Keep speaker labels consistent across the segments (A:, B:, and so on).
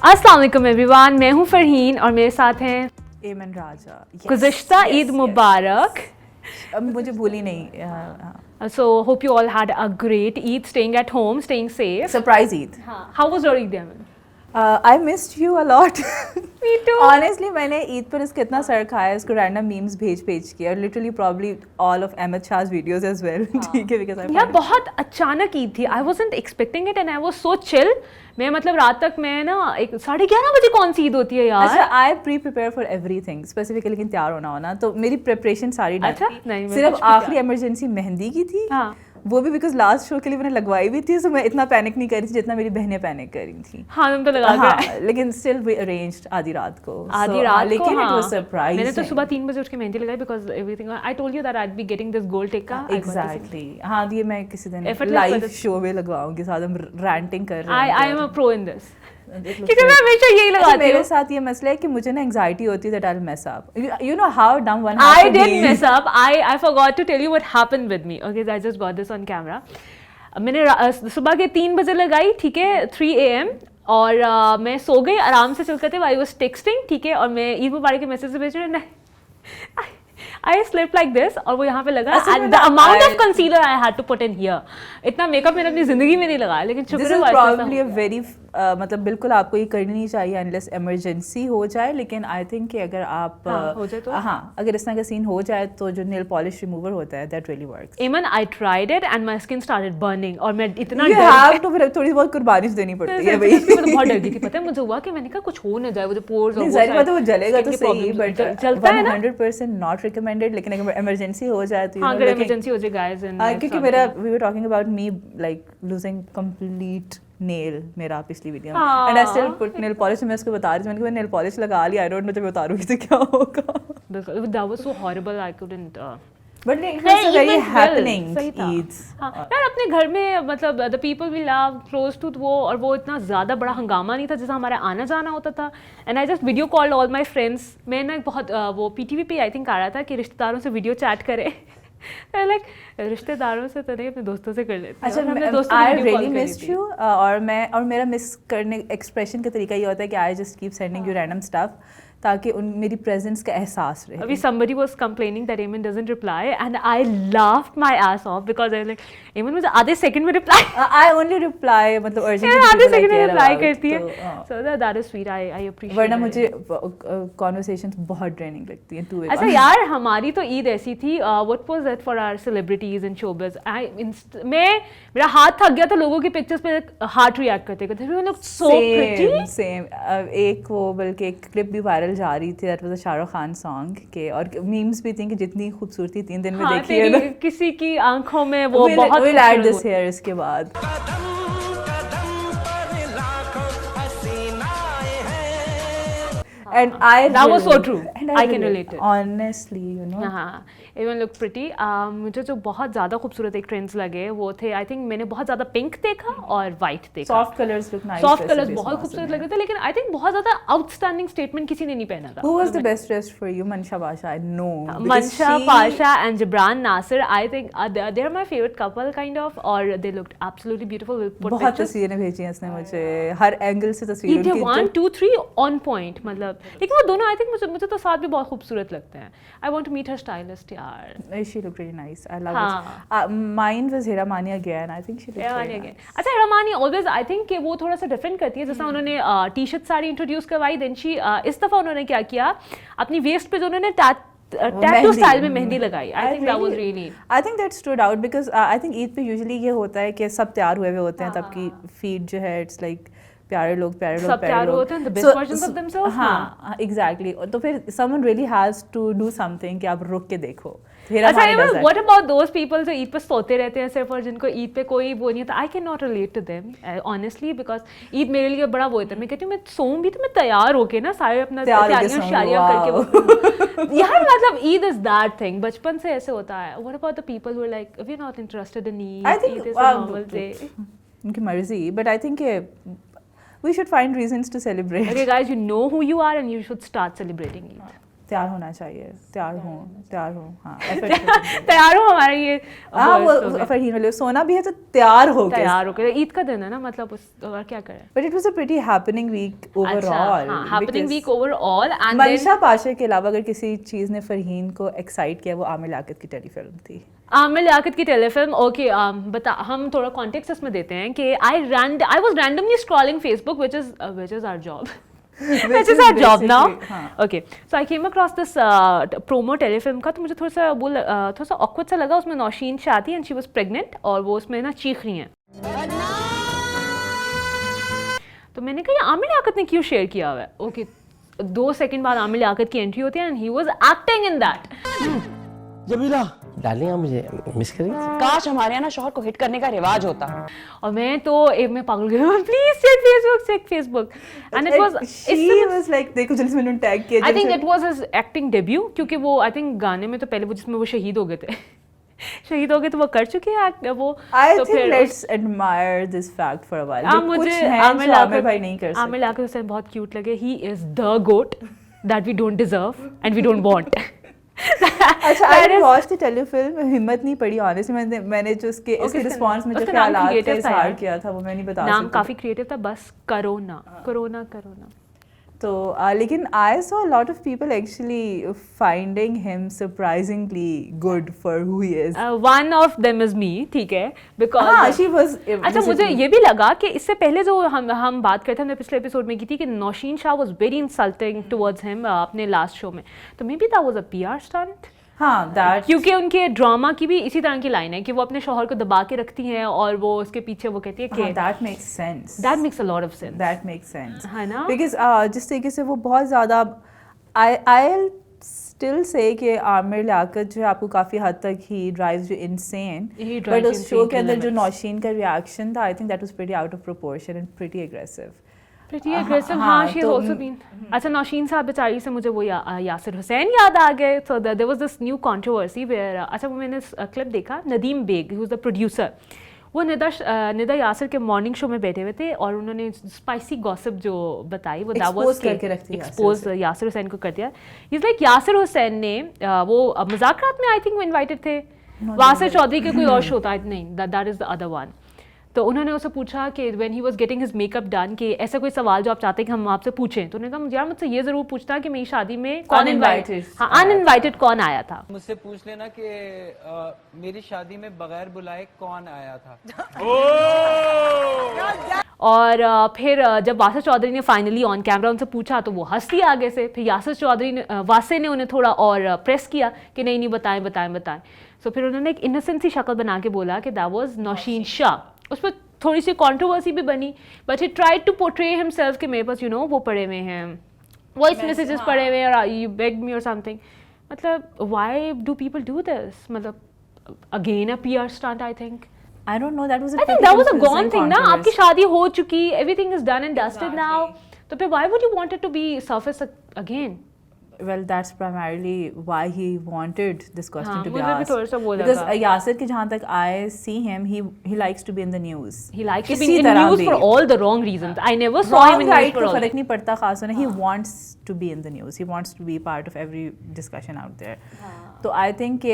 A: अस्सलाम वालेकुम एवरीवन, मैं हूँ फरहीन और मेरे साथ हैं
B: एमन राजा।
A: गुज़िश्ता ईद मुबारक।
B: अब मुझे भूली नहीं।
A: So hope you all had a great Eid, staying at home, staying safe.
B: Surprise Eid.
A: How was your Eid, Eman?
B: I missed you a lot.
A: Me too.
B: Honestly मैंने ईद पर इसका इतना सर खाया, इसको रैंडम मीम्स भेज के, और literally probably all of Ahmad Shah's videos as well. ठीक है, बिकॉज़
A: यार बहुत अचानक ईद थी। I wasn't expecting it and I was so chill. मैं मतलब रात तक मैं ना 11:30 बजे कौन सी ईद होती है यार?
B: अच्छा, I prepare for everything, specifically लेकिन तैयार होना तो मेरी प्रिपरेशन सारी डन
A: अच्छा?
B: थी।
A: नहीं, मैं
B: सिर्फ
A: कुछ भी
B: आखिरी इमरजेंसी मेहंदी की थी।
A: हाँ।
B: वो भी बिकॉज लास्ट शो के लिए मैंने लगवाई भी थी, सो मैं इतना पैनिक नहीं करी थी जितना मेरी बहनें पैनिक करी थी।
A: हाँ, तुम तो लगा के
B: हाँ, लेकिन स्टिल वी अरेंज्ड आधी रात को।
A: आधी रात को,
B: लेकिन
A: हाँ।
B: It was surprising.
A: मैंने तो सुबह 3 बजे उठ के मेहंदी लगाई because everything I told you that I be getting this gold tikka.
B: Exactly, हाँ, ये मैं किसी दिन
A: Effortless
B: लाइव
A: but-
B: शो में लगवाऊंगी, साथ हम रैंटिंग कर रहे हैं।
A: I am a pro in this क्योंकि मैं हमेशा यही लगाती हूँ।
B: मेरे साथ ये मसला है कि मुझे ना एंजाइटी होती है that I will mess up. You know how डम one
A: I did mess up. I forgot to tell you what happened with me. Okay, I just got this on camera. मैंने सुबह के 3 बजे लगाई, ठीक है, 3 AM, और मैं सो गई आराम से चल करते। आई वॉज टेक्सटिंग, ठीक है, और मैं ईद मुबारक के मैसेज से भेज रही आई स्लिप लाइक दिस, और वो यहाँ पे लगा। And the amount of concealer I had to put in here, इतना मेकअप मैंने अपनी जिंदगी में नहीं लगाया, लेकिन
B: this is probably a very मतलब बिल्कुल आपको ये करनी नहीं चाहिए अनलेस इमरजेंसी हो जाए। लेकिन आई थिंक कि अगर आप
A: हो जाए तो
B: अगर इस तरह का सीन हो जाए तो जो नेल पॉलिश रिमूवर होता है that really works.
A: Even I tried it and my skin started burning, और मैं इतना
B: यू हैव टू, फिर थोड़ी बहुत कुर्बानी देनी पड़ती है भाई।
A: मैं बहुत डर गई थी, पता है मुझे हुआ कि मैंने कहा कुछ हो ना जाए, वो जो पोर्स और
B: जाहिर बात है वो जलेगा तो सही, बट
A: चलता है ना
B: 100% नॉट रिकमेंडेड। लेकिन अगर इमरजेंसी हो जाए तो
A: हाँ, अगर इमरजेंसी हो जाए गाइस।
B: क्योंकि मेरा we were talking about me like losing complete nail मेरा पिछली वीडियो में, and I still put nail polish. मैं उसको बता रही थी, मैंने कहा नेल पॉलिश लगा लिया, आई डोंट नो जब मैं उतारूंगी तो क्या होगा।
A: That was so horrible, I couldn't
B: but it was very happening Eids.
A: हाँ यार, अपने घर में मतलब the people we love close to वो, और वो इतना ज़्यादा बड़ा हंगामा नहीं था जैसा हमारा आना जाना होता था। And I just video called all my friends. मैं ना बहुत वो PTV पे आई थिंक आ रहा था कि रिश्तेदारों से वीडियो चैट करें। लाइक रिश्तेदारों से तो नहीं, अपने दोस्तों से कर लेते हैं।
B: अच्छा, आई रियली मिस्ड यू, और मेरा मिस करने एक्सप्रेशन का तरीका ये होता है कि I just keep sending you random stuff ताकि मेरी प्रेजेंस का एहसास रहे।
A: अभी somebody was complaining that Eamon doesn't reply and I laughed my ass off because I was like, Eamon मुझे आधे सेकंड में reply
B: I only reply मतलब urgent
A: आधे सेकंड में reply करती है, so that is sweet, I appreciate।
B: वरना मुझे conversations बहुत draining लगती हैं two way।
A: अच्छा यार, हमारी तो ईद ऐसी थी, what was it for our celebrities and showbiz, मेरा हाथ थक गया था लोगों की पिक्चर्स पे हार्ट रिएक्ट करते करते। We looked so pretty।
B: Same एक वो बल्कि एक क्लिप भी वायरल जा रही थी, that was a Shahrukh Khan song के, और मीम्स भी थी कि जितनी खूबसूरती 3 दिन में देखी है ना,
A: किसी की आंखों में वो बहुत
B: we'll add this here इसके बाद। And
A: that was so true, I can relate it
B: honestly, you know।
A: हाँ, even look pretty। मुझे जो बहुत ज़्यादा खूबसूरत एक ट्रेंड्स लगे वो थे, आई थिंक मैंने बहुत ज़्यादा पिंक देखा और वाइट देखा।
B: Soft colours look nice,
A: soft colours बहुत खूबसूरत लगे थे, लेकिन आई थिंक बहुत ज़्यादा आउटस्टैंडिंग स्टेटमेंट किसी ने नहीं पहना था।
B: Who was the best dressed for you? Mansha Pasha, I know।
A: Mansha Pasha and Jibran Nasir, I think they are my favorite couple kind of, और they looked absolutely beautiful। We'll put
B: बहुत
A: pictures।
B: तस्वीरें भेजी हैं इसने मुझे, हर angle से तस्वीर
A: ठीक है,
B: उनकी।
A: 1 2 3 ऑन पॉइंट, मतलब लेकिन वो दोनों आई थिंक मुझे तो साथ भी बहुत खूबसूरत लगते हैं। I want to meet her stylist यार।
B: She looked really nice, I love it। Mine was Hira Mani again, I think she looked very nice।
A: अच्छा, हिरा मानी ऑलवेज आई थिंक कि वो थोड़ा सा डिफरेंट करती है, जैसा उन्होंने टी-शर्ट साड़ी इंट्रोड्यूस करवाई, देन शी इस दफ़ा उन्होंने क्या किया, अपनी वेस्ट पे जो उन्होंने टैटू स्टाइल में मेहंदी लगाई। आई think that was really,
B: I think that stood out because I think Eid पे यूजुअली ये होता है कि सब तैयार हुए होते हैं, तब की फीड जो है इट्स लाइक प्यारे लोग
A: सब तैयार होते हैं, the best versions of themselves।
B: हाँ, एग्जैक्टली। तो फिर someone really has to do something कि आप रुक के देखो।
A: अच्छा, what about those people जो ईद पे सोते रहते हैं सिर्फ, और जिनको ईद पे कोई वो नहीं होता? I cannot relate to them honestly because Eid मेरे लिए बड़ा वो होता है। मैं कहती हूँ मैं सोऊं भी तो मैं तैयार होके ना, सारे अपना तैयारियां शारियां करके वो यार, मतलब ईद इज दैट थिंग, बचपन से ऐसे होता है। What about the people who are like we're not interested in Eid?
B: I think
A: Eid is a normal day।
B: उनकी मर्जी, but I think we should find reasons to celebrate।
A: Okay guys, you know who you are and you should start celebrating Eid।
B: तैयार होना चाहिए, तैयार हो, हाँ
A: तैयार हो हमारा ये
B: हाँ
A: words हो
B: वो
A: गए।
B: फरहीन वाले सोना भी है तो तैयार हो के।
A: तैयार होकर ईद का दिन है ना, मतलब उस और क्या करें।
B: But it was a pretty happening week overall.
A: हाँ, happening week overall. And
B: Manisha Pasha के अलावा अगर किसी चीज़ ने फरहीन को एक्साइट किया वो आमिर लियाकत की टेलीफिल्म थी।
A: आमिर लियाकत की टेलीफिल्म, ओके, बता, हम थोड़ा कॉन्टेक्स्ट इसमें देते हैं कि I was randomly scrolling Facebook, which is our job. Which is our job now. Okay, so I came across this promo telefilm का, तो मुझे थोड़ा सा awkward सा लगा। उसमें नौशीन शाह थी and she was pregnant, और वो उसमें ना चीख रही हैं। तो मैंने कहा ये आमिर लियाकत ने क्यों शेयर किया हुआ है। ओके, 2 सेकंड बाद आमिर लियाकत की एंट्री होती है and he was acting in that.
C: Jamila डालिए, आप मुझे मिस करेंगे।
D: काश हमारे यहाँ ना शोहर को हिट करने का रिवाज होता।
A: और मैं तो मैं पागल गई, please check Facebook and it was
B: like देखो जल्दी से मैंने टैग किया।
A: I think it was his acting debut, क्योंकि वो आई थिंक गाने में तो पहले वो जिसमें वो शहीद हो गए थे शहीद हो गए तो वो कर चुके हैं वो।
B: आई
A: तो
B: थिंक
A: फिर
B: let's admire this fact for a while.
A: मुझे
B: आमिर भाई नहीं कर सकते।
A: आमिर लियाकत हुसैन बहुत क्यूट लगे। He is the GOAT that we don't deserve and we don't want.
B: अच्छा, आई वॉच द टेलीफिल्म, हिम्मत नहीं पड़ी ऑनेस्टली। मैंने जो इसके रिस्पांस में जो ख्यालात का इजहार किया था वो मैं नहीं बता सकती।
A: नाम काफी क्रिएटिव था, बस कोरोना।
B: तो लेकिन I saw a lot of people actually finding him surprisingly good for who he is.
A: One of them is me, ठीक है, बिकॉज
B: शी वाज।
A: अच्छा, मुझे ये भी लगा कि इससे पहले जो हम बात करते थे, हमने पिछले एपिसोड में की थी कि Nausheen Shah was very insulting towards him अपने लास्ट शो में, तो maybe that was a PR stunt.
B: हाँ, दैट,
A: क्योंकि उनके ड्रामा की भी इसी तरह की लाइन है कि वो अपने शौहर को दबा के रखती हैं और वो उसके पीछे वो कहती है कि
B: that makes sense,
A: that makes a lot of sense,
B: that makes sense,
A: है ना,
B: बिकॉज जिस तरीके से वो बहुत ज़्यादा आई स्टिल से कि आमिर लियाकत जो है आपको काफ़ी हद तक ही ड्राइव्स यू इनसेन, बट उस शो के अंदर जो नौशीन का रिएक्शन था, आई think that was pretty out of proportion and pretty aggressive.
A: Pretty aggressive, हाँ, she has also been. अच्छा, नौशीन साहब बेचारी से मुझे वो यासिर हुसैन याद आ गए। So there was this new controversy where अच्छा, वो मैंने क्लिप देखा, Nadeem Baig who was the producer, वो निदा यासिर के मॉर्निंग शो में बैठे हुए थे और उन्होंने स्पाइसी गॉसिप जो बताई वो एक्सपोज यासिर हुसैन को कर दिया। इज लाइक यासिर हुसैन ने वो मज़ाकरात में आई थिंक वो इन्वाइटेड थे, वासिर चौधरी के कोई और शो था, नहीं, that is the other one. तो उन्होंने उससे पूछा कि when he was getting his makeup done कि ऐसा कोई सवाल जो आप चाहते हैं कि हम आपसे पूछें, तो उन्होंने कहा यार मुझसे ये जरूर पूछना कि मेरी शादी में कौन अनइनवाइटेड कौन आया था।
E: मुझसे पूछ लेना कि मेरी शादी में बगैर बुलाए कौन आया था।
A: और फिर जब वासिर चौधरी ने फाइनली ऑन कैमरा उनसे पूछा तो वो हंस दिया आगे से। फिर वासिर ने उन्हें थोड़ा और प्रेस किया कि नहीं बताएं। सो फिर उन्होंने एक इनोसेंट सी शक्ल बना के बोला कि दैट वाज नौशीन शाह। उस पर थोड़ी सी कंट्रोवर्सी भी बनी, but he tried to portray himself कि मेरे पास वो पड़े हुए हैं, वॉइस मैसेजेस पड़े हुए हैं और यू बेग्ड मी और समथिंग। मतलब why do people do this? मतलब again a PR stunt, I think.
B: I don't know, that was
A: a gone thing ना, आपकी शादी हो चुकी, everything is done and dusted now, तो फिर why would you want it to be surface again?
B: Well, that's primarily why he wanted this question to be
A: मुझे भी
B: asked.
A: थोड़ा सा वो
B: Because
A: लगा।
B: यासिर के जहाँ तक I see him, he likes to be in the news.
A: He likes to
B: किसी
A: be in
B: तरह
A: news
B: भी।
A: for all the wrong reasons. I never saw him in news
B: right
A: for
B: को
A: all.
B: फर्क नहीं पड़ता खास होना। He wants to be in the news. He wants to be part of every discussion out there. तो I think कि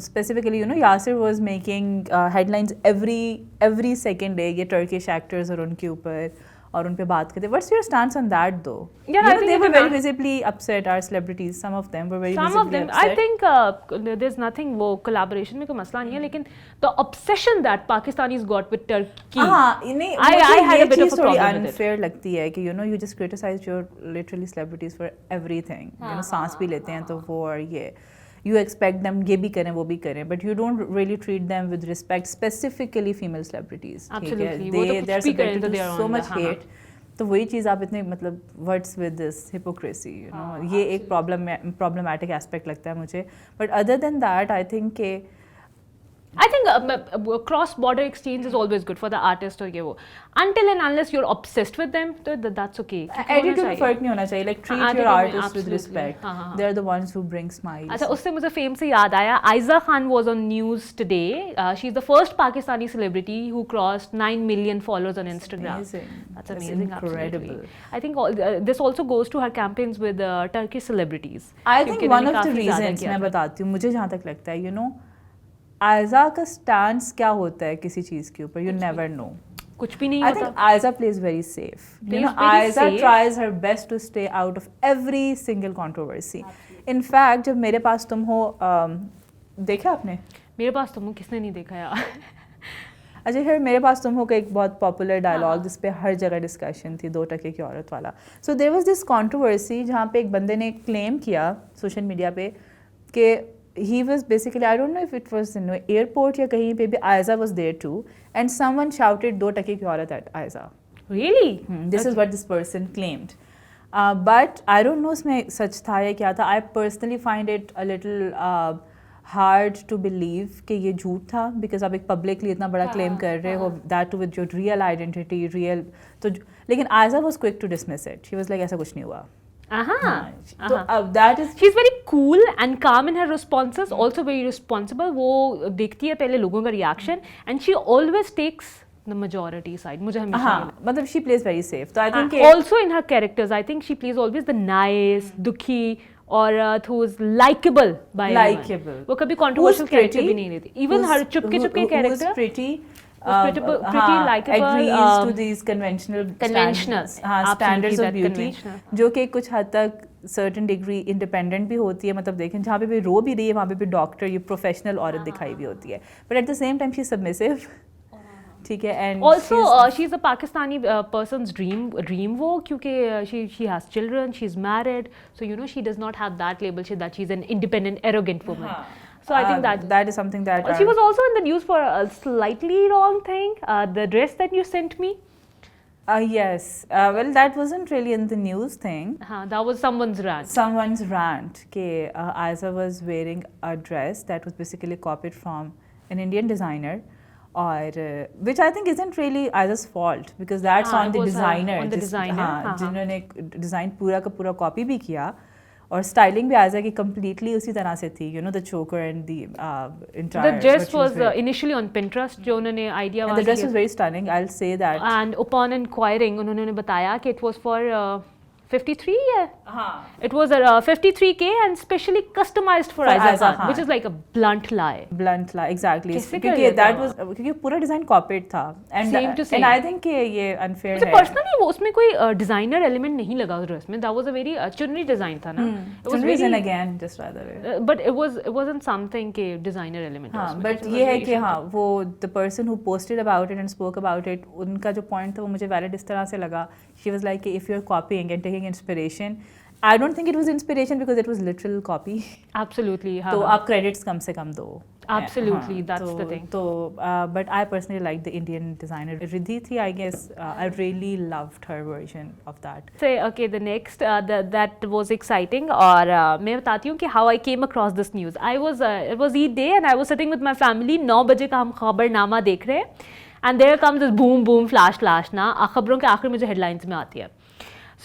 B: specifically Yasir was making headlines every second day, ये Turkish actors और उनके ऊपर और उन पे बात करते। What's your stance on that though?
A: Yeah, I think
B: they were
A: it's
B: very
A: not-
B: visibly upset. Our celebrities, some of them were very
A: Some
B: visibly
A: of them,
B: upset.
A: I think there's nothing, वो collaboration में कोई मसला नहीं है, लेकिन the obsession that Pakistanis got with Turkey,
B: हाँ, नहीं,
A: I had a bit of a
B: थोड़ी
A: problem with it.
B: unfair लगती है कि you just criticize your literally celebrities for everything. सांस भी लेते हैं तो वो और ये you expect them ये भी करें वो भी करें, but you don't really treat them with respect, specifically female celebrities.
A: Absolutely, वो तो कुछ
B: they're
A: भी करें
B: subjected
A: तो
B: to
A: they are
B: so
A: on
B: much
A: the-
B: hate. तो वही चीज़ आप इतने मतलब what's with this hypocrisy, ये एक problematic aspect लगता है मुझे, but other than that I think कि
A: I think cross border exchange is always good for the artist और ये वो until and unless you're obsessed with them तो that's okay.
B: Attitude में फर्क नहीं होना चाहिए, like treat
A: Attitude
B: your
A: में
B: artists with
A: absolutely.
B: respect.
A: हाँ.
B: They're the ones who bring smiles.
A: अच्छा उससे मुझे फेम से याद आया Aiza Khan was on news today. She's the first Pakistani celebrity who crossed 9 million followers on Instagram.
B: Amazing.
A: That's
B: That's
A: amazing.
B: incredible.
A: Absolutely. I think this also goes to her campaigns with Turkish celebrities.
B: I think
A: क्योंकि
B: one
A: उन्होंने
B: of the
A: काफी ज़्यादा
B: reasons
A: किया
B: मैं
A: था.
B: बताती हूँ, मुझे जहाँ तक लगता है, you know, आयजा का स्टैंस क्या होता है किसी चीज़ के ऊपर, you never know.
A: कुछ भी नहीं
B: I
A: होता.
B: think Aiza plays very safe. You
A: Plays
B: know,
A: very
B: Aiza
A: safe.
B: tries her best to stay out of every single controversy. In fact, जब मेरे पास तुम हो, देखा आपने?
A: मेरे पास तो मुँह किसने नहीं देखा यार.
B: अच्छा फिर मेरे पास तुम हो का एक बहुत पॉपुलर डायलॉग जिस पे हर जगह डिस्कशन थी, 2 टके की औरत वाला. So there was this controversy जहाँ पे एक बंदे ने क्लेम किया सोशल मीडिया पे कि he was basically, I don't know if it was in an airport या कहीं पे भी, Aiza was there too, and someone shouted 2 टके की औरत at Aiza.
A: Really?
B: This is what this person claimed. But I don't know उसमें सच था या क्या था. I personally find it a little hard to believe कि ये झूठ था, because आप एक publicly इतना बड़ा claim कर रहे हो, that too with your real identity, real. तो लेकिन Aiza was quick to dismiss it. She was like ऐसा कुछ नहीं हुआ. तो that is
A: She's very cool and calm in her responses, also very responsible. वो देखती है पहले लोगों का reaction and she always takes the majority side. मुझे हमेशा
B: हाँ, मतलब she plays very safe. तो I think
A: also in her characters, I think she plays always the nice, दुखी और who's likable by
B: Likeable.
A: वो कभी controversial character भी नहीं लेती. Even her Chupke Chupke character.
B: Who's pretty.
A: pretty likable,
B: agrees to these conventional standards of beauty, जो कि कुछ हद तक certain degree independent भी होती है. मतलब देखें जहाँ पे भी रो भी रही है वहाँ पे भी डॉक्टर ये प्रोफेशनल औरत दिखाई भी होती है, but at the same time she's submissive. ठीक है. And
A: also she's a Pakistani person's dream वो क्योंकि she has children, she's married, so you know she does not have that label that she's an independent arrogant woman. So I think that
B: is something that
A: she was also in the news for a slightly wrong thing, the dress that you sent me.
B: Yes. Well, that wasn't really in the news thing.
A: That was someone's rant.
B: Someone's rant. Ke Aiza was wearing a dress that was basically copied from an Indian designer, or which I think isn't really Aiza's fault, because that's on the designer.
A: On the designer.
B: जिन्होंने design पूरा का पूरा copy भी किया. और styling भी आयजा की completely उसी तरह से थी, you know, the choker and the entire.
A: The dress was initially on Pinterest, जो उन्होंने idea
B: and the dress was very stunning, I'll say that.
A: And upon inquiring, उन्होंने बताया कि it was for 53, it was 53K and specially customized for Aiza Khan, which is like a blunt lie.
B: Blunt lie, exactly. क्योंकि that was क्योंकि पूरा design copied था, and
A: same to same.
B: And I think ये unfair है.
A: Personally वो उसमें कोई designer element नहीं लगा उस dress में. That was a very chunri design था ना.
B: It was very again just rather.
A: But it wasn't something के designer element.
B: हाँ, but ये है कि हाँ वो the person who posted about it and spoke about it, उनका जो point था वो मुझे valid इस तरह से लगा. She was like if you're copying and taking inspiration, I don't think it was inspiration because it was literal copy.
A: Absolutely.
B: तो आप credits कम से कम दो.
A: Absolutely, that's the thing.
B: So, but I personally like the Indian designer Riddhi thi, I guess. I really loved her version of that.
A: Say, okay, the next that was exciting. और मैं बताती हूँ कि how I came across this news. It was Eid day and I was sitting with my family. 9 बजे का हम खबरनामा देख रहे हैं. And there comes this boom, flash ना. खबरों के आखिर में जो headlines में आती है.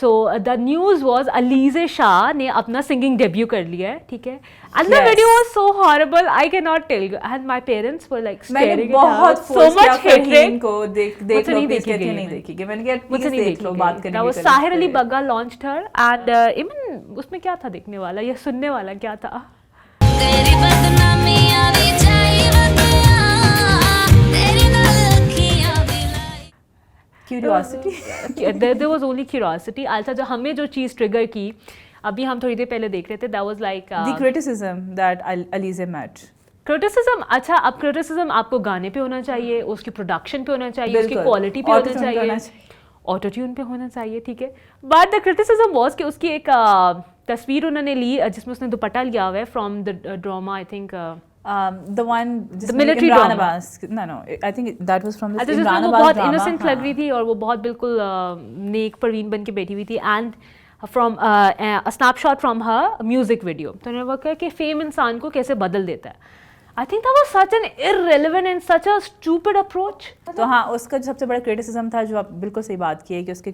A: So the news was Alize Shah ने अपना singing debut कर लिया है, ठीक है? And the video was so horrible, I cannot tell you. And my parents were like staring at her. So much hatred.
B: को देख लो, please कहती नहीं देखी. मैंने कहा please देख लो, बात करने की.
A: That was Sahir Ali Bagga launched her, and even उसमें क्या था देखने वाला या सुनने वाला क्या था? तेरी बदनामी आवी चाहिए
B: Curiosity.
A: There was only curiosity. Also, जो हमें जो चीज़ trigger की, अभी हम थोड़ी देर पहले देख रहे थे. That was like
B: the criticism that Alize met.
A: Criticism, अच्छा अब criticism आपको गाने पे होना चाहिए, उसकी production पे होना चाहिए, उसकी quality पे होना चाहिए, auto tune पे होना चाहिए, ठीक है? But the criticism was कि उसकी एक तस्वीर उन्होंने ली जिसमें उसने दुपट्टा लिया हुआ है from the drama, I think.
B: The one
A: the military drama.
B: No, I think that was from the
A: Imran Abbas. वो बहुत innocent लग रही थी और वो बहुत बिल्कुल नेक परवीन बन के बैठी हुई थी, and from a snapshot from her music video. तो उन्होंने वो कहा कि फेम इंसान को कैसे बदल देता है. I think that was such an irrelevant and such a stupid approach.
B: तो हाँ, उसका जो सबसे बड़ा क्रिटिसिज्म था, जो आप बिल्कुल सही बात की है, कि उसके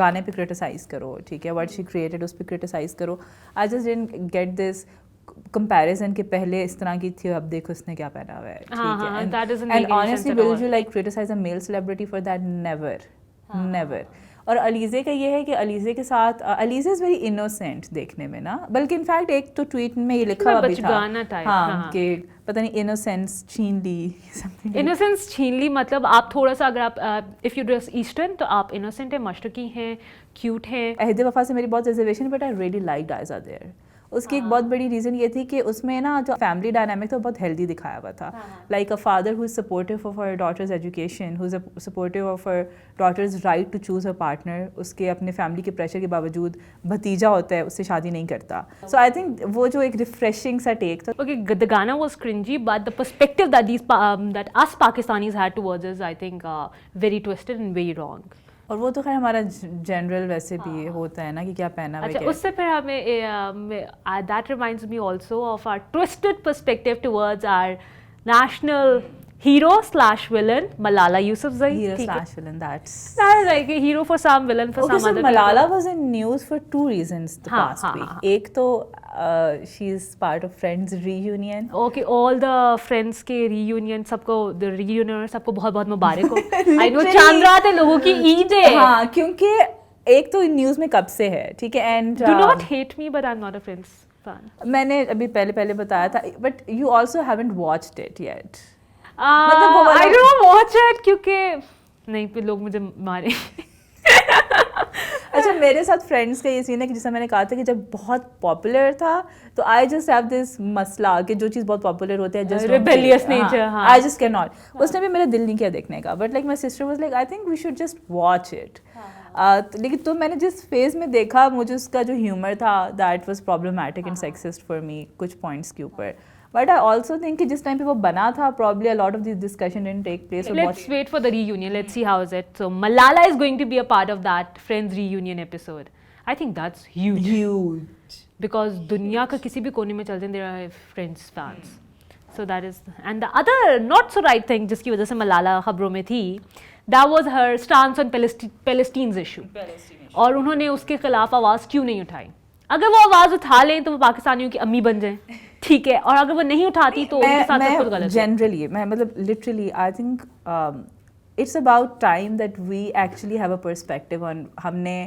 B: गाने पे क्रिटिसाइज करो, ठीक है, व्हाट शी क्रिएटेड उस पर क्रिटिसाइज करो. I just didn't get this comparison के पहले इस तरह की थी, अब देखो उसने क्या पहना हुआ है, ठीक है.
A: that doesn't make
B: and
A: any sense
B: honestly
A: at all.
B: Will you like criticize a male celebrity for that? Never. और अलीज़े का ये है कि अलीज़े के साथ अलीज़े इज़ वेरी इनोसेंट देखने में ना, बल्कि इनफैक्ट एक तो ट्वीट में ये लिखा हुआ भी था,
A: बचगाना type,
B: हाँ, कि पता नहीं इनोसेंस छीन ली समथिंग.
A: इनोसेंस छीन ली मतलब आप थोड़ा सा, अगर आप इफ़ यू ड्रेस ईस्टर्न तो आप इनोसेंट है, मशरकी हैं, क्यूट हैं.
B: अहद वफा से मेरी बहुत reservation, but I really liked Ayeza there. उसकी एक बहुत बड़ी रीज़न ये थी कि उसमें ना जो फैमिली डायनामिक था वो बहुत हेल्दी दिखाया हुआ था. Like a father who is supportive of her daughter's education, who is supportive of her daughter's right to choose a partner. उसके अपने फैमिली के प्रेशर के बावजूद भतीजा होता है, उससे शादी नहीं करता. सो आई थिंक वो जो एक रिफ्रेशिंग सा टेक था.
A: Okay, the Ghana was cringy, but the perspective that that us Pakistanis had towards us, I think, very twisted and very wrong.
B: और वो तो खैर हमारा जनरल वैसे भी होता है ना, कि क्या पहना हुआ
A: अच्छा,
B: है.
A: उससे फिर हमें that reminds me also of our twisted perspective towards our national hero slash villain Malala Yousafzai.
B: Hero
A: ठीक है?
B: slash villain, that's
A: That is like a hero for some, villain for
B: okay.
A: some
B: So
A: other
B: Malala
A: people.
B: was in news for two reasons the
A: हाँ,
B: past
A: हाँ,
B: week.
A: हाँ.
B: एक तो she is part of Friends reunion.
A: Okay, all the friends के reunion, सबको the reunion सबको बहुत बहुत मुबारक हो. I know चांद रात है, लोगों की ईद है.
B: हाँ, क्योंकि एक तो न्यूज़ में कब से है, ठीक है. And
A: Do not hate me, but I'm not a Friends fan.
B: मैंने अभी पहले बताया था, but you also haven't watched it yet. मतलब वो वाला-
A: I don't watch it क्योंकि नहीं, फिर लोग मुझे मारे.
B: अच्छा, मेरे साथ फ्रेंड्स का ये सीन है कि जैसा मैंने कहा था कि जब बहुत पॉपुलर था तो आई जस्ट हैव दिस मसला कि जो चीज़ बहुत पॉपुलर होते हैं जस्ट
A: Rebellious nature, हाँ.
B: I just can not. उसने भी मेरा दिल नहीं किया देखने का, but like my sister was like I think we should just watch it. लेकिन तो मैंने जिस फेज में देखा, मुझे उसका जो ह्यूमर था that was problematic and sexist for me कुछ पॉइंट्स के ऊपर. बट आई ऑल्सो थिंक कि जिस टाइम पे वो बना था, probably a lot of this discussion didn't take place.
A: Let's wait for the reunion. Let's see how is it. So Malala is going to be a part of that Friends reunion episode. I think that's huge. Because दुनिया का किसी भी कोने में चलते हैं, there are Friends fans. So that is, and the other not so right thing जिसकी वजह से मलाला खबरों में थी, that was her stance on Palestine's issue. और उन्होंने उसके खिलाफ आवाज़ क्यों नहीं उठाई? अगर वो आवाज़ उठा लें तो वो पाकिस्तानियों की अम्मी बन जाएं, ठीक है, और अगर वो नहीं उठाती तो उनके साथ सब कुछ गलत है.
B: जनरली मैं मतलब literally I think it's about time that we actually have a perspective on हमने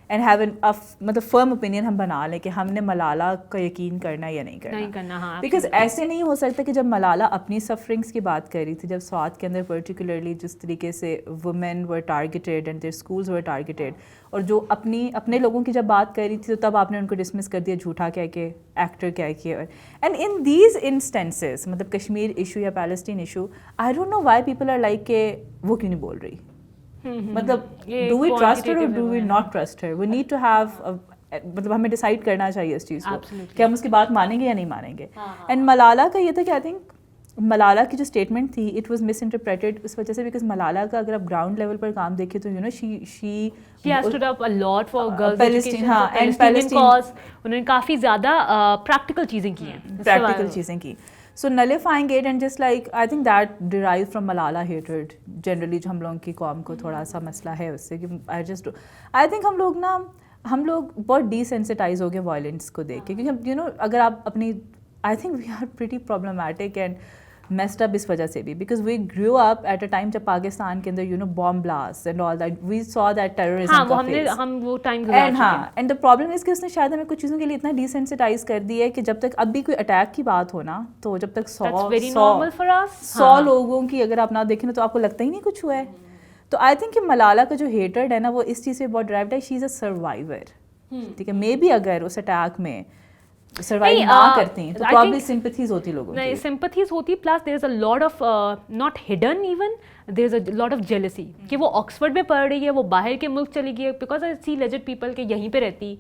B: एंड हैव मतलब फर्म ओपिनियन हम बना लें कि हमने मलाला का यकीन करना या नहीं करना.
A: हाँ.
B: बिकॉज ऐसे नहीं हो सकता कि जब मलाला अपनी सफरिंग्स की बात कर रही थी, जब स्वात के अंदर पर्टिकुलरली जिस तरीके से women were targeted and there schools were targeted, और जो अपने लोगों की जब बात कर रही थी तो तब आपने उनको डिसमिस कर दिया, झूठा कह के, एक्टर कह के. एंड इन दीज इंस्टेंसेस, मतलब कश्मीर इशू या Palestine issue, I don't know why people are like के वो क्यों नहीं बोल रही. मतलब डू वी ट्रस्ट हर और do we not trust her? We need to have, मतलब हमें डिसाइड करना चाहिए इस चीज़ को कि हम उसकी बात मानेंगे या नहीं मानेंगे. एंड मलाला का ये था कि आई थिंक मलाला की जो स्टेटमेंट थी इट वाज मिसइंटरप्रेटेड इस वजह से, बिकॉज मलाला का अगर आप ग्राउंड लेवल पर काम देखें तो you no she
A: has stood up a lot for girls
B: Palestine,
A: education,
B: हाँ,
A: for
B: and
A: Palestinian cause. उन्होंने काफ़ी ज़्यादा प्रैक्टिकल चीज़ें की हैं.
B: प्रैक्टिकल चीज़ें की. So nullifying it and just like I think that derive from Malala hated generally, जो हम लोगों की कौम को थोड़ा सा मसला है उससे कि आई थिंक हम लोग बहुत डिसेंसिटाइज हो गए वायलेंस को देख के, क्योंकि हम यू नो अगर आप अपनी I think we are pretty problematic and messed up इस वजह से भी, because we grew up at a time जब पाकिस्तान के अंदर you know bomb blasts and all that, we saw that terrorism
A: हाँ,
B: का phase.
A: हम वो टाइम गुजार
B: And
A: चुके हैं.
B: हाँ, and the problem is कि उसने शायद हमें कुछ चीज़ों के लिए इतना desensitize कर दिया है कि जब तक अब भी कोई अटैक की बात हो ना, तो जब तक
A: That's very normal for us.
B: 100 लोगों की अगर आप ना देखें ना तो आपको लगता ही नहीं कुछ हुआ है. तो आई थिंक कि मलाला का जो हेटेड है ना वो इस चीज़ से बहुत ड्राइव्ड है. शी इज़ अ सर्वाइवर, ठीक है. मे बी अगर उस अटैक में सर्वाइव
A: नहीं,
B: ना करती तो
A: I
B: प्रॉब्ली
A: think-
B: सिंपथीज होती लोगों
A: नहीं,
B: की.
A: sympathies होती, plus there is a lot of not hidden, even there is a lot of jealousy कि वो ऑक्सफोर्ड में पढ़ रही है, वो बाहर के मुल्क चली गई है, because I see legend people के यहीं पे रहती,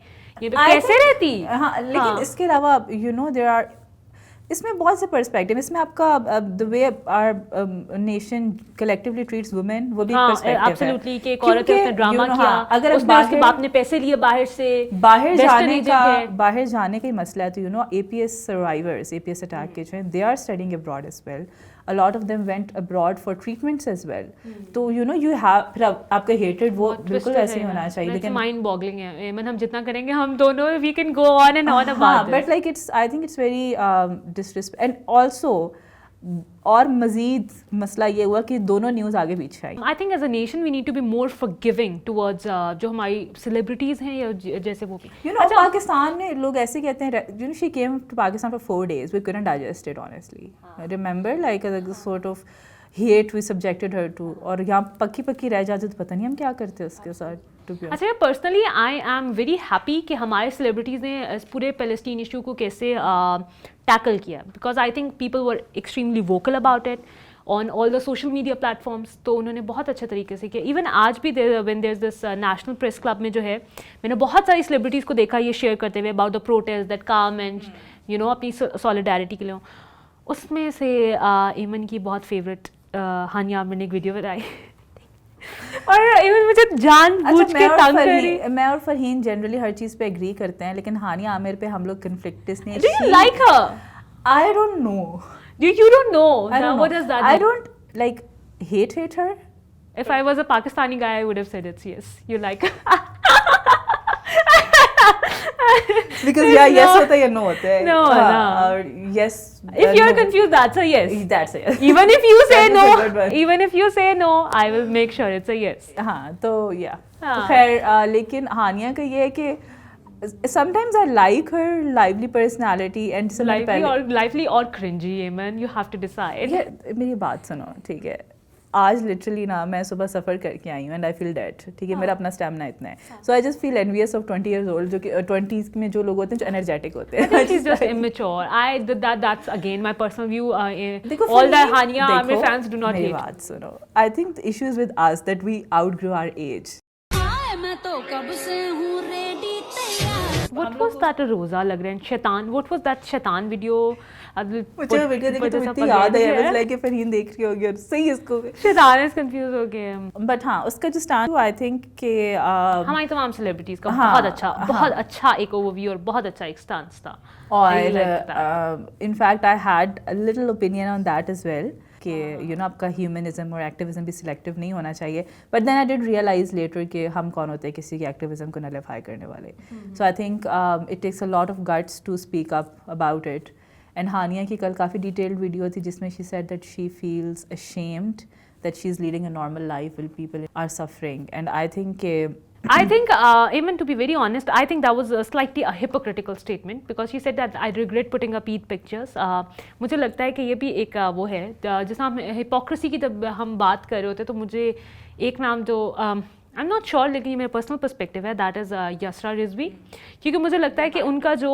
A: ये पे
B: I
A: कैसे
B: think-
A: रहती.
B: हाँ, लेकिन
A: हाँ.
B: इसके अलावा यू नो देयर आर इसमें बहुत से पर्सपेक्टिव, इसमें आपका the way our nation collectively treats women, वो भी
A: हाँ,
B: पर्सपेक्टिव है।
A: एब्सोल्युटली कि एक औरत है, उसने ड्रामा
B: you know,
A: किया,
B: हाँ, अगर
A: उसने उसके बाप ने पैसे लिए बाहर से,
B: बाहर
A: Western agent है।
B: बाहर जाने का ही मसला है, तो you know APS survivors, APS attack के जो हैं, they are studying abroad as well, a lot of them went abroad for treatments as well. तो you know you have, फिर आपका hatred वो बिल्कुल ऐसे ही होना चाहिए, लेकिन
A: माइंड बॉगलिंग है एमन, हम जितना करेंगे हम दोनों we can go on and on about
B: but like it's, I think it's very disrespect, and also और मजीद मसला ये हुआ कि दोनों न्यूज़ आगे पीछे आई।
A: I think as a nation we need to be more forgiving towards जो हमारी सेलिब्रिटीज हैं या जैसे वो भी
B: You know, पाकिस्तान में लोग ऐसे कहते हैं, you know, she came to Pakistan for 4 days. We couldn't digest it, honestly. Remember, like a sort of hate we subjected her to. और यहाँ पक्की रह जाते तो पता नहीं हम क्या करते उसके साथ, to be honest.
A: अच्छा, personally I am very happy कि हमारे सेलिब्रिटीज़ ने इस पूरे पैलेस्टीन इशू को कैसे टैकल किया, because I think people were extremely vocal about it on all the social media platforms, तो उन्होंने बहुत अच्छे तरीके से किया। इवन आज भी when there is this national press club में जो है, मैंने बहुत सारी सेलिब्रिटीज़ को देखा ये शेयर करते हुए about the protest that come and you know अपनी सॉलिडारिटी के लिए। उसमें से एमन की बहुत फेवरेट हानिया आमिर ने एक वीडियो बनाई और एमन मुझे जानबूझ के तंग कर रही।
B: मैं और फरहीन जनरली हर चीज़ पे एग्री करते हैं, लेकिन हानिया आमिर पे हम लोग कन्फ्लिक्टिस्ट नहीं।
A: Do you like her?
B: I don't know.
A: You don't know.
B: I don't
A: What
B: know.
A: does that
B: I
A: mean?
B: don't like hate her.
A: If I was a Pakistani guy, I would have said it's yes. You like her.
B: Because yeah, yes होता है या no होता है।
A: No, no.
B: और yes.
A: If you're
B: no.
A: confused, that's a yes.
B: That's a yes.
A: Even if you say
B: That is
A: no,
B: a good one.
A: even if you say no, I will make sure it's a yes.
B: हाँ, तो yeah.
A: हाँ.
B: तो खैर लेकिन हानिया का ये है कि sometimes I like her lively personality and
A: Lively or cringy, Eamon. You have to decide.
B: मेरी बात सुनो, ठीक है। आज लिटरली ना मैं सुबह सफ़र करके आई हूँ एंड आई फील डेड, ठीक है। मेरा अपना स्टैमिना इतना है, so I just feel envious of 20 years old, जो कि 20s में जो लोग होते हैं जो एनर्जेटिक होते हैं।
A: She's just immature. That's again my personal view.
B: देखो
A: All the
B: Farheen,
A: Hania Amir
B: देखो,
A: fans do not
B: मेरी
A: hate.
B: बात सुनो, I think the issue is with us that we outgrow our age.
A: What was that? रोजा लग रहा है शैतान. What was that शैतान video?
B: मुझे वो वीडियो देख के तो इतनी याद है, I was like फरहीन देख रही होगी और सही इसको।
A: शैतान is confused हो गए हम.
B: बट हाँ, उसका जो स्टैंड आई थिंक कि
A: हमारी तमाम सेलिब्रिटीज का
B: हाँ,
A: बहुत अच्छा एक ओवरव्यू और बहुत अच्छा एक स्टांस था।
B: और in fact I had a little opinion on that as well कि यू नो आपका ह्यूमनिज्म और एक्टिविज्म भी सिलेक्टिव नहीं होना चाहिए, but then I did realise later कि हम कौन होते हैं किसी के एक्टिविज्म को नलिफाई करने वाले। So I think it takes a lot of guts to speak up about it. And Hania की कल काफ़ी डिटेल्ड वीडियो थी जिसमें she said that she feels ashamed that she's leading a normal life while people are suffering, and I think
A: Eamon, to be very honest, I think that was slightly a hypocritical statement because she said that I regret putting up Eid pictures. मुझे लगता है कि ये भी एक वो है जिस हम hypocrisy की जब हम बात कर रहे होते तो मुझे एक नाम जो आई एम नॉट श्योर, लेकिन ये मेरा पर्सनल पर्सपेक्टिव है, दैट इज़ यसरा रिजवी, क्योंकि मुझे लगता है कि उनका जो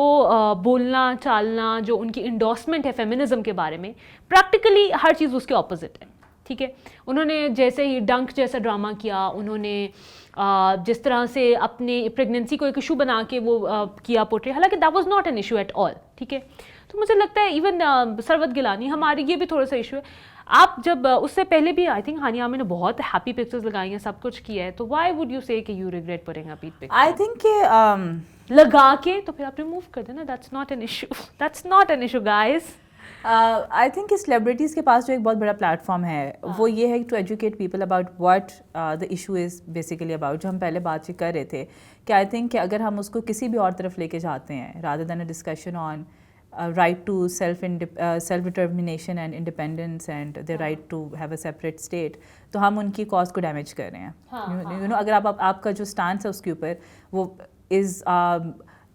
A: बोलना चालना, जो उनकी इंडोर्समेंट है फेमिनिज्म के बारे में, प्रैक्टिकली हर चीज़ उसके ऑपोजिट है। ठीक है, उन्होंने जैसे ही डंक जैसा ड्रामा किया, उन्होंने जिस तरह से अपने प्रेगनेंसी को एक इशू बना के वो किया पोर्ट्रे, हालांकि that was not an issue at all. ठीक है, तो मुझे लगता है इवन सरवत गिलानी हमारी ये भी थोड़ा सा इशू है। आप जब उससे पहले भी आई थिंक हानिया आमिर ने बहुत हैप्पी पिक्चर्स लगाई हैं, सब कुछ किया है, तो व्हाई वुड यू से कि you regret putting up Eid picture?
B: I think कि
A: लगा के तो फिर आप रिमूव कर देना, that's not an issue, that's not an issue guys.
B: I think कि सेलिब्रिटीज़ के पास जो एक बहुत बड़ा प्लेटफॉर्म है वो ये है to educate people about what the issue is basically about, जो हम पहले बात कर रहे थे कि आई थिंक कि अगर हम उसको किसी भी और तरफ लेके जाते हैं rather than a discussion on right to self-determination and independence and the right to have a separate state, तो हम उनकी कॉज को डैमेज कर रहे हैं। यू नो अगर आपका जो स्टांस है उसके ऊपर वो is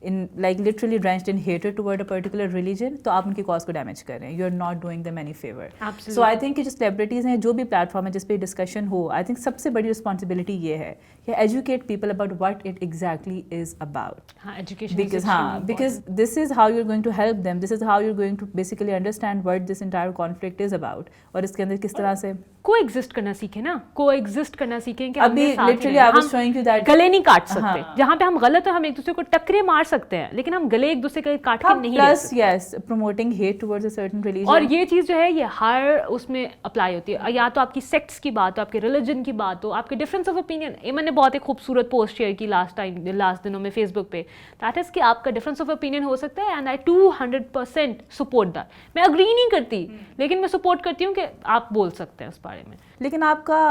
B: in like literally drenched in hatred toward a particular religion, तो आप उनकी कॉज को डैमेज कर रहे हैं, you are not doing them any favour. So I think कि जो सेलिब्रिटीज़ हैं, जो भी प्लेटफॉर्म है जिस पे डिस्कशन हो, आई थिंक सबसे बड़ी रिस्पॉन्सिबिलिटी ये है कि educate people about what it exactly is about. because this is how you're going to help them, this is how you're going to basically understand what this entire conflict is about, और इसके अंदर किस तरह से
A: coexist करना सीखें ना, coexist करना सीखें कि
B: अभी literally I was showing you that
A: गले नहीं काट सकते, जहाँ पे हम गलत है हम एक दूसरे को टकरे मार सकते हैं लेकिन हम गले एक दूसरे के काट के नहीं रह
B: प्लस
A: सकते।
B: Yes promoting hate towards a certain religion.
A: और ये चीज़ जो है ये हर उसमें अप्लाई होती है, या तो आपकी सेक्ट्स की बात हो, आपके रिलीजन की बात हो, आपके डिफरेंस ऑफ ओपिनियन। एमन ने बहुत एक खूबसूरत पोस्ट शेयर की लास्ट दिनों में फेसबुक पे, दैट इज़ कि आपका डिफरेंस ऑफ ओपिनियन हो सकता है एंड आई 200% सपोर्ट दैट। मैं अग्री नहीं करती लेकिन मैं सपोर्ट करती हूँ कि आप बोल सकते हैं उस बारे में,
B: लेकिन आपका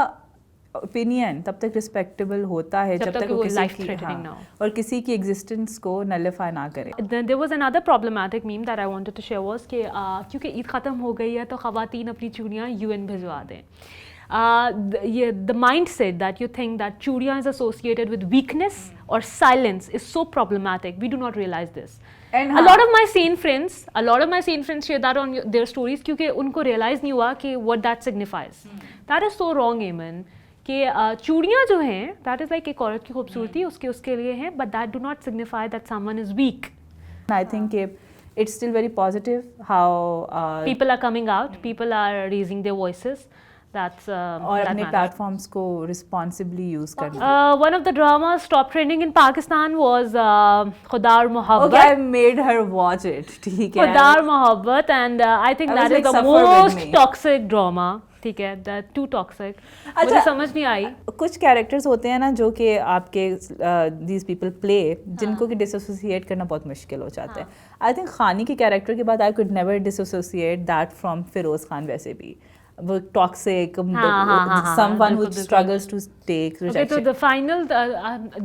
B: ओपिनियन तब तक रिस्पेक्टेबल होता है जब तक वो किसी
A: life
B: की
A: threatening ना हो।
B: और किसी की एग्जिस्टेंस को नलिफाई ना करे।
A: Then there was another problematic meme that I wanted to share was कि क्योंकि ईद ख़त्म हो गई है तो ख़वातीन अपनी चूड़ियाँ UN भिजवा दें। The mindset that you think that चूड़ियाँ is associated with weakness or silence is so problematic. We do not realize this.
B: And
A: a lot of my sane friends share that on their stories क्योंकि उनको realize नहीं हुआ कि what that signifies. That is so wrong, Eamon. कि चूड़ियाँ जो हैं that is like एक औरत की खूबसूरती उसके लिए हैं, but that do not signify that someone is weak.
B: I think it's still very positive how
A: People are coming out, people are raising their voices. That's
B: और
A: that
B: अपने
A: matters.
B: प्लेटफॉर्म्स को रिस्पॉन्सिबली यूज करना।
A: One of the dramas top trending in Pakistan was Khuda Aur
B: Okay,
A: Mohabbat.
B: I made her watch it. ठीक है।
A: Khuda Aur Mohabbat, and I think
B: I was
A: that is
B: like,
A: the
B: suffer with
A: most
B: me.
A: toxic drama. ठीक है, that too toxic. मुझे
B: अच्छा,
A: समझ नहीं आई।
B: कुछ characters होते हैं ना जो कि आपके दीज पीपल प्ले जिनको कि डिसोसिएट करना बहुत मुश्किल हो जाता है। आई थिंक खानी के कैरेक्टर के बाद I could never dissociate that from Feroze Khan. वैसे भी वो toxic someone who struggles to take
A: Okay, so
B: rejection.
A: the final,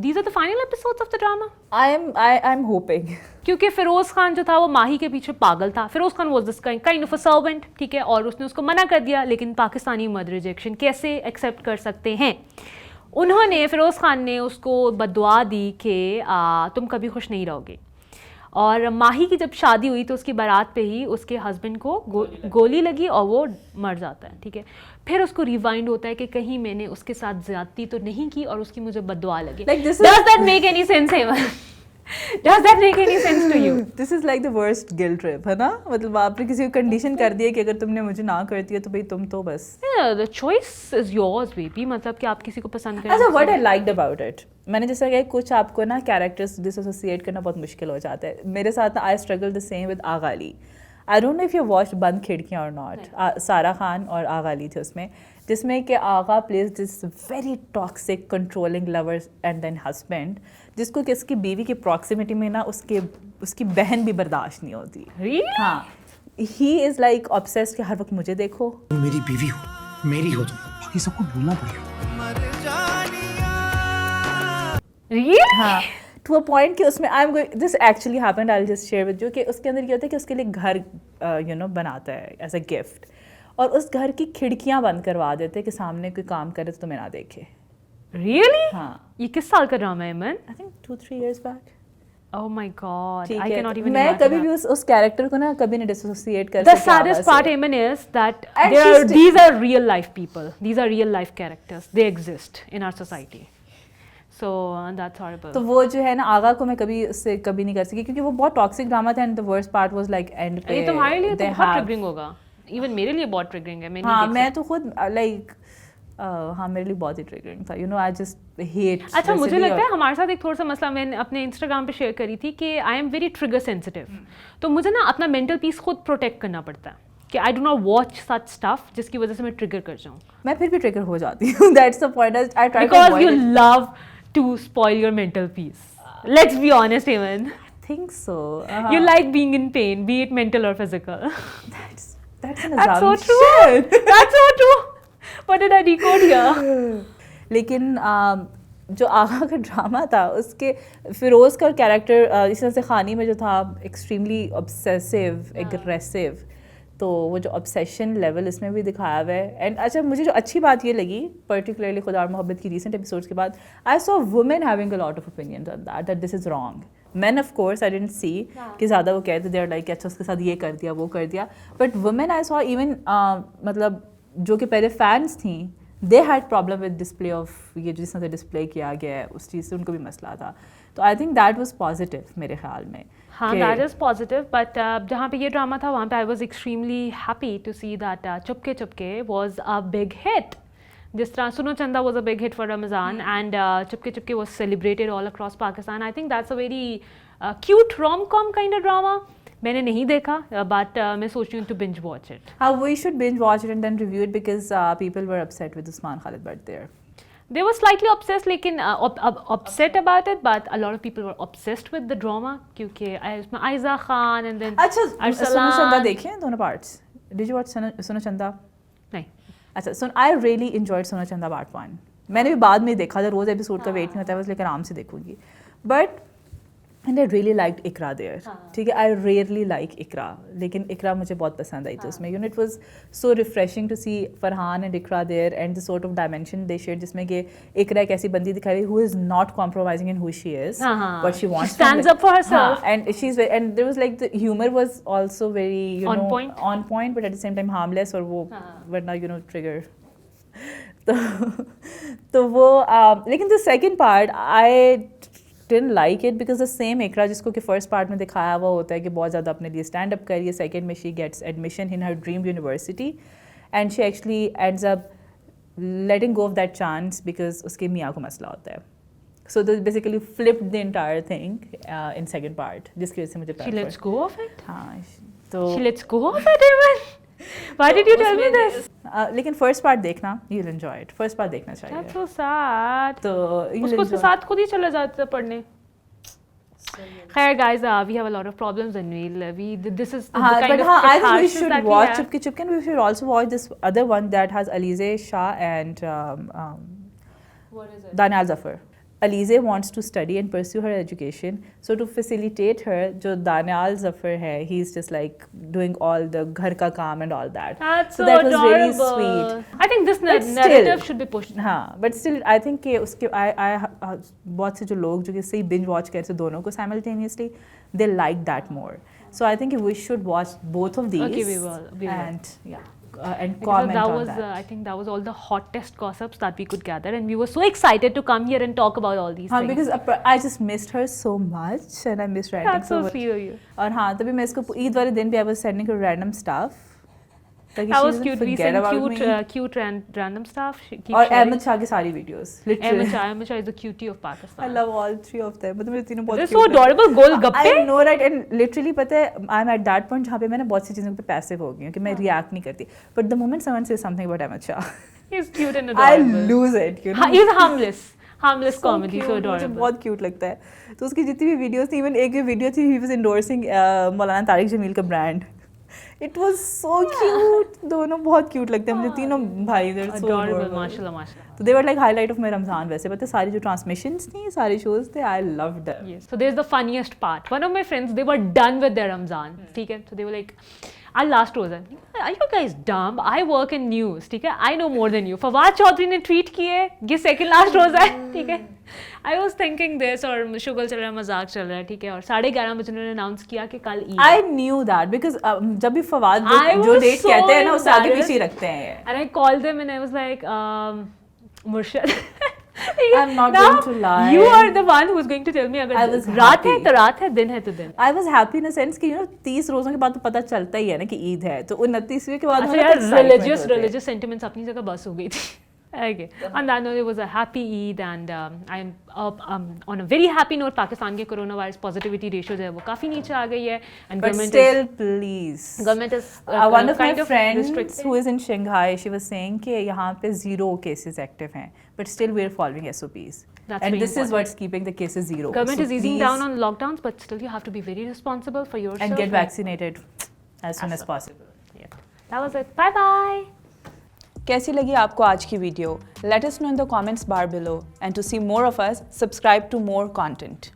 A: these are the final episodes of the drama.
B: I am hoping.
A: क्योंकि फिरोज खान जो था वो माही के पीछे पागल था। Feroze Khan was this kind of a servant, ठीक है, और उसने उसको मना कर दिया, लेकिन पाकिस्तानी मर्द रिजेक्शन कैसे एक्सेप्ट कर सकते हैं। उन्होंने फिरोज खान ने उसको बददुआ दी कि तुम कभी खुश नहीं रहोगे। और माही की जब शादी हुई तो उसकी बारात पे ही उसके हस्बैंड को गोली लगी और वो मर जाता है, ठीक है। फिर उसको रिवाइंड होता है कि कहीं मैंने उसके साथ ज्यादती तो नहीं की और उसकी मुझे बददुआ लगी।
B: Like this
A: Does that make any sense, Heman? Does that make any sense to you?
B: This is like the worst guilt trip, है ना? मतलब आपने किसी को कंडीशन कर दिया कि अगर तुमने मुझे ना कर दिया तो भाई तुम तो बस।
A: Yeah, the choice is yours, baby. मतलब कि आप किसी को पसंद करें।
B: अच्छा, what I liked about it, मैंने जैसा कहा कुछ आपको ना कैरेक्टर्स डिसोसिएट करना बहुत मुश्किल हो जाता है। मेरे साथ I struggle the same with Agha Ali. I don't know if you watched Band Khidkiyan और नॉट। सारा खान और आगा अली थे उसमें, जिसमें कि Agha plays this very toxic controlling lover and then husband, जिसको कि उसकी बीवी की प्रॉक्सिमिटी में ना उसकी बहन भी बर्दाश्त नहीं होती।
A: Really?
B: हाँ, ही इज़ लाइक ऑब्सेस्ड कि हर वक्त मुझे देखो।
F: तुम मेरी बीवी हो, मेरी हो तुम, बाकी सबको भूलना पड़ेगा।
A: Really?
B: हाँ, टू अ पॉइंट कि उसमें I am going this actually happened, I will just share with you कि उसके अंदर क्या होता है कि उसके लिए घर बनाता है एज अ गिफ्ट, और उस घर की खिड़कियाँ बंद करवा देते हैं कि सामने कोई काम करे तो तुम्हें ना देखे।
A: Really?
B: हाँ,
A: ये किस साल का ड्रामा है, man?
B: I think 2-3 years back.
A: Oh my God,
B: ठीक
A: I
B: है,
A: cannot even
B: मैं
A: imagine
B: कभी
A: that.
B: भी उस कैरेक्टर को ना कभी नहीं डिसोसिएट कर
A: The
B: सकती आगा
A: saddest
B: से।
A: part, Eamon, is that
B: And she's
A: these are real life people. These are real life characters. They exist in our society. So that's horrible.
B: तो वो जो है ना आगा को मैं कभी उससे कभी नहीं कर सकी क्योंकि वो बहुत टॉक्सिक ड्रामा था। And the worst part was like and पे
A: ये तुम्हारे लिए तो
B: they
A: बहुत
B: have-
A: ट्रिगरिंग होगा। Even मेरे लिए बहुत ट्रिगरिंग है। मैं नहीं
B: हाँ,
A: देख
B: मैं तो खुद लाइक हाँ, मेरे लिए बहुत ही ट्रिगरिंग था। You know, I just hate.
A: अच्छा, मुझे लगता है हमारे साथ एक थोड़ा सा मसला मैंने अपने इंस्टाग्राम पे शेयर करी थी कि I am very trigger sensitive. तो मुझे ना अपना मेंटल पीस खुद प्रोटेक्ट करना पड़ता है कि I do not watch such stuff जिसकी वजह से मैं ट्रिगर कर जाऊँ।
B: मैं फिर भी ट्रिगर हो जाती हूँ। That's the point, I try to
A: Because you love to spoil your mental peace. Let's be honest, Eamon.
B: Think so.
A: You like being in pain, be it mental or physical.
B: That's an
A: That's so true. That's so true. What did I decode here?
B: लेकिन जो आगा का drama था उसके फिरोज़ का character इस तरह से खानी में जो था एक्सट्रीमली ऑब्सेसिव एग्रेसिव, तो वो जो ऑब्सेशन लेवल इसमें भी दिखाया हुआ है। एंड अच्छा, मुझे जो अच्छी बात ये लगी पर्टिकुलरली खुदा और मोहब्बत की रीसेंट एपिसोड्स के बाद, I saw women having a lot of opinions on that this is wrong. Man of course I didn't see कि ज़्यादा वो कहते थे लाइक अच्छा उसके साथ ये कर दिया वो कर दिया, but women I saw even मतलब जो कि पहले फैंस थी, they had problem with display of ये जिस तरह से डिस्प्ले किया गया है उस चीज़ से उनको भी मसला था। तो आई थिंक दैट वाज पॉजिटिव मेरे ख्याल में।
A: हाँ, that is positive, but जहाँ पे ये ड्रामा था वहाँ पे I was extremely happy to see that Chupke Chupke was a big hit. जिस तरह सुनो चंदा was a big hit for Ramazan and Chupke Chupke was celebrated all across Pakistan. I think that's a very cute rom com kind of drama. मैंने नहीं देखा, but मैं सोच रही हूँ to binge watch it.
B: We should binge watch it and then review it because people were upset with Usman Khalid Bhatt there.
A: They were slightly obsessed, लेकिन upset about it, but a lot of people were obsessed with the drama क्योंकि इसमें Aiza Khan and then
B: अच्छा, सोनू चंदा देखे हैं दोनों parts? Did you watch Sonu चंदा?
A: नहीं.
B: अच्छा, so I really enjoyed Sonu चंदा part 1. मैंने भी बाद में देखा था, रोज एपिसोड का वेट नहीं होता है, बस लेकर आराम से देखूंगी. But and I really liked Ikra there. ठीक है, I rarely like Ikra, लेकिन Ikra मुझे बहुत पसंद आई थी उसमें. You know, it was so refreshing to see Farhan and Ikra there and the sort of dimension they shared, जिसमें कि Ikra एक ऐसी बंदी दिखाई who is not compromising in who she is, but she wants
A: she stands up for herself.
B: And she's very, and there was like the humor was also very
A: on
B: point, but at the same time harmless, और वो वरना you know trigger. तो वो लेकिन the second part I didn't like it because the same Ikra जिसको कि first part में दिखाया हुआ होता है कि बहुत ज़्यादा अपने लिए stand up करिए, second में she gets admission in her dream university and she actually ends up letting go of that chance because उसके मियाँ को मसला होता है. So they basically flipped the entire thing in second part, जिसकी वजह से मुझे
A: She lets go of it?
B: हाँ, तो
A: She lets go of it even? Why did you tell me this?
B: लेकिन first part देखना, you'll enjoy it. First part देखना चाहिए.
A: That's so sad.
B: तो
A: उसको उसके साथ खुद ही चले जाते थे पढ़ने. खैर guys, we have a lot of problems and this is the kind
B: but
A: of
B: I think we
A: catharsis
B: should
A: that we
B: watch
A: have.
B: Chupke Chupke, and we should also watch this other one that has Alize Shah and
A: What is it?
B: Daniel Zafar. Alize wants to study and pursue her education. So to facilitate her, जो Daniel Zafar है, he's just like doing all the घर का काम and all that.
A: That's so
B: that was
A: adorable.
B: really sweet.
A: I think this
B: But
A: narrative
B: still,
A: should be pushed.
B: हाँ, but still I think कि उसके बहुत से जो लोग जो कि सही binge watch करते हैं दोनों को simultaneously, they like that more. So I think we should watch both of these.
A: Okay, we will.
B: And yeah. And
A: Because
B: comment
A: that
B: on
A: was,
B: that.
A: I think that was all the hottest gossips that we could gather, and we were so excited to come here and talk about all these things.
B: because I just missed her so much and I missed writing
A: That's
B: so
A: so
B: much.
A: sweet of you.
B: और हाँ, तभी मैं इसको ईद वाले दिन भी I was sending her random stuff. ताकि
A: That
B: she
A: was
B: doesn't
A: cute. We
B: forget
A: sent
B: about me.
A: cute random stuff. Keep
B: और
A: sharing.
B: Ahmed Shah की सारी videos. Literally.
A: Ahmed Shah is the cutie of Pakistan.
B: I love all three of them. मतलब मेरे तीनों बहुत
A: They're
B: cute
A: so adorable. Golgappe.
B: I know, right? And literally पता है I'm at that point जहाँ पे मैंने बहुत सी चीज़ों पे passive हो गई हूँ कि मैं react नहीं करती. But the moment someone says something about Ahmed Shah,
A: He's cute and
B: I
A: adorable.
B: lose it. You know?
A: He's harmless comedy,
B: cute,
A: so
B: मुझे
A: adorable.
B: बहुत क्यूट लगता है. तो उसकी जितनी भी वीडियोस थी, इवन एक वीडियो थी ही वाज एंडोर्सिंग मौलाना तारिक जमील का brand. It was so cute. दोनों बहुत क्यूट लगते हैं मुझे तीनों भाई. दे आर सो
A: Adorable, माशाल्लाह.
B: तो they were like highlight of my Ramzan. वैसे पता है सारी जो ट्रांसमिशंस थी, सारे शोज थे, I loved them.
A: Yes. So there's the funniest part. One of my friends, they were done with their Ramzan. ठीक है? So they were like, our last roza. Are you guys dumb? I work in news. ठीक है? I know more than you. Fawad Chaudhary ने tweet किए, ये second last रोजा है. ठीक है? I was thinking this और शुगल चल रहा है, मजाक चल रहा है. ठीक है? और 11:30 बजे उन्होंने अनाउंस किया कि कल Eid.
B: I knew that because जब भी फवाद
A: I
B: जो
A: was
B: डेट
A: so
B: कहते हैं ना उससे आगे
A: embarrassed.
B: पीछे ही रखते हैं.
A: And I called them and I was like, Murshid.
B: I'm not going to lie.
A: You are the one who's going to tell me
B: I
A: अगर
B: was
A: रात है
B: happy.
A: तो रात है, दिन है तो दिन.
B: I was happy in a sense कि 30 रोज़ों के बाद तो पता चलता ही है ना कि ईद है. तो 29वें के बाद
A: अच्छा
B: हमें
A: यार,
B: excitement
A: religious
B: होती है.
A: sentiments अपनी जगह बस हो गई थी. Okay. On that note, it was a happy Eid and I'm on a very happy note. Pakistan के coronavirus positivity ratio जो है वो काफी नीचे आ गई है and
B: But
A: government
B: still, please.
A: government is
B: One of my
A: kind of
B: friends
A: restricting.
B: who is in Shanghai, she was saying कि यहाँ पे 0 cases active हैं, but still we're following SOPs.
A: That's
B: And
A: very
B: this is
A: important.
B: what's keeping the cases 0.
A: Government
B: So
A: is easing
B: please-
A: down on lockdowns, but still you have to be very responsible for yourself.
B: and get vaccinated as soon as possible.
A: Yeah. That was it. Bye bye.
D: कैसी लगी आपको आज की video? Let us know in the comments bar below. And to see more of us, subscribe to more content.